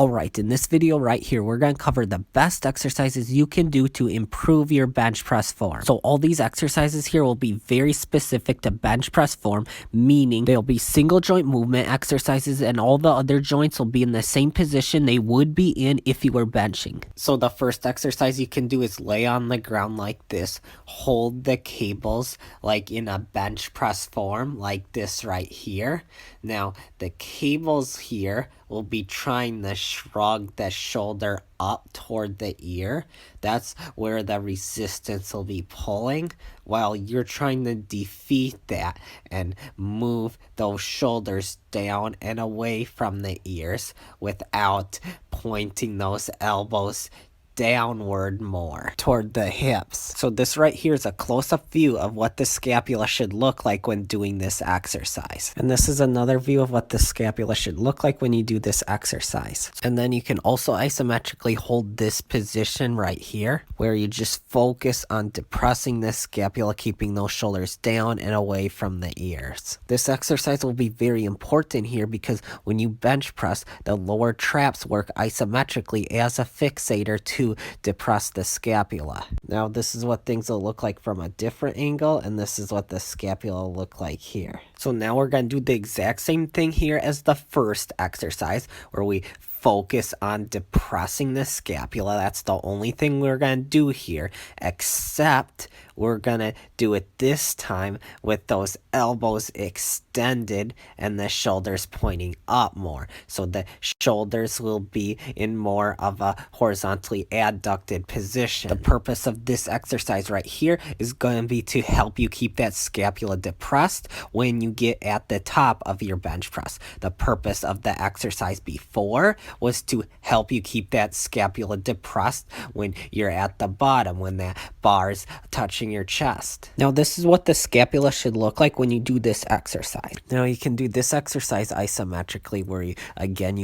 Alright, in this video right here, we're going to cover the best exercises you can do to improve your bench press form. So all these exercises here will be very specific to bench press form, meaning they'll be single joint movement exercises and all the other joints will be in the same position they would be in if you were benching. So the first exercise you can do is lay on the ground like this, hold the cables like in a bench press form like this right here. Now the cables here will be trying to shrug the shoulder up toward the ear. That's where the resistance will be pulling, while you're trying to defeat that and move those shoulders down and away from the ears without pointing those elbows downward more toward the hips. So this right here is a close-up view of what the scapula should look like when doing this exercise. And this is another view of what the scapula should look like when you do this exercise. And then you can also isometrically hold this position right here, where you just focus on depressing the scapula, keeping those shoulders down and away from the ears. This exercise will be very important here because when you bench press, the lower traps work isometrically as a fixator to depress the scapula. Now this is what things will look like from a different angle, and this is what the scapula will look like here. So now we're going to do the exact same thing here as the first exercise, where we focus on depressing the scapula. That's the only thing we're going to do here, except we're going to do it this time with those elbows extended and the shoulders pointing up more. So the shoulders will be in more of a horizontally adducted position. The purpose of this exercise right here is going to be to help you keep that scapula depressed when you get at the top of your bench press. The purpose of the exercise before was to help you keep that scapula depressed when you're at the bottom, when that bar's touching your chest. Now this is what the scapula should look like when you do this exercise. Now you can do this exercise isometrically, where you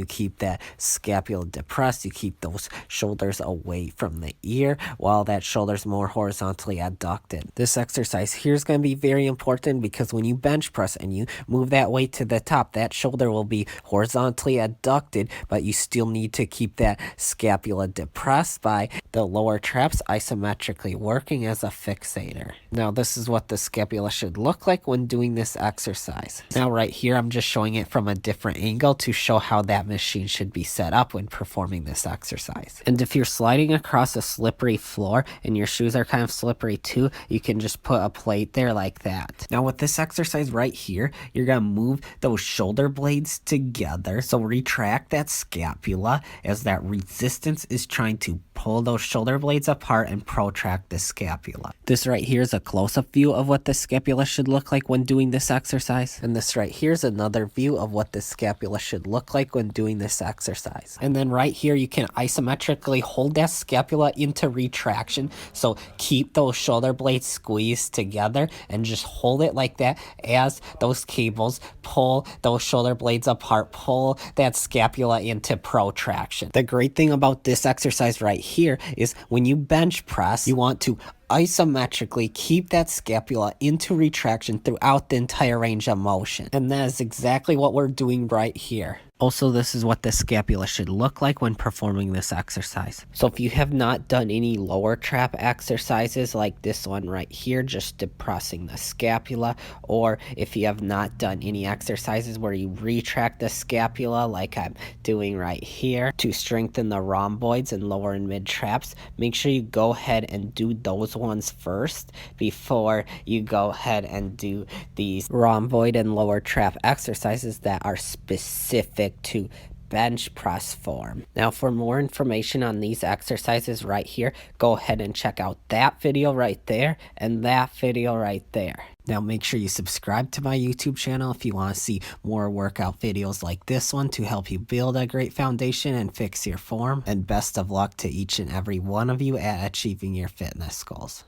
keep that scapula depressed, you keep those shoulders away from the ear while that shoulder's more horizontally adducted. This exercise here is going to be very important because when you bench press and you move that weight to the top, that shoulder will be horizontally adducted, but you still need to keep that scapula depressed by the lower traps isometrically working as a fixator. Now this is what the scapula should look like when doing this exercise. Now right here I'm just showing it from a different angle to show how that machine should be set up when performing this exercise. And if you're sliding across a slippery floor and your shoes are kind of slippery too, you can just put a plate there like that. Now with this exercise right here, you're going to move those shoulder blades together. So retract that scapula as that resistance is trying to pull those shoulder blades apart and protract the scapula. This right here is a close-up view of what the scapula should look like when doing this exercise. And this right here is another view of what the scapula should look like when doing this exercise. And then right here you can isometrically hold that scapula into retraction. So keep those shoulder blades squeezed together and just hold it like that as those cables pull those shoulder blades apart, pull that scapula into protraction. The great thing about this exercise right here is when you bench press, you want to isometrically keep that scapula into retraction throughout the entire range of motion. And that is exactly what we're doing right here. Also, this is what the scapula should look like when performing this exercise. So if you have not done any lower trap exercises like this one right here, just depressing the scapula, or if you have not done any exercises where you retract the scapula like I'm doing right here to strengthen the rhomboids and lower and mid traps, make sure you go ahead and do those ones first before you go ahead and do these rhomboid and lower trap exercises that are specific to bench press form. Now for more information on these exercises right here, go ahead and check out that video right there and that video right there. Now make sure you subscribe to my YouTube channel if you want to see more workout videos like this one to help you build a great foundation and fix your form. And best of luck to each and every one of you at achieving your fitness goals.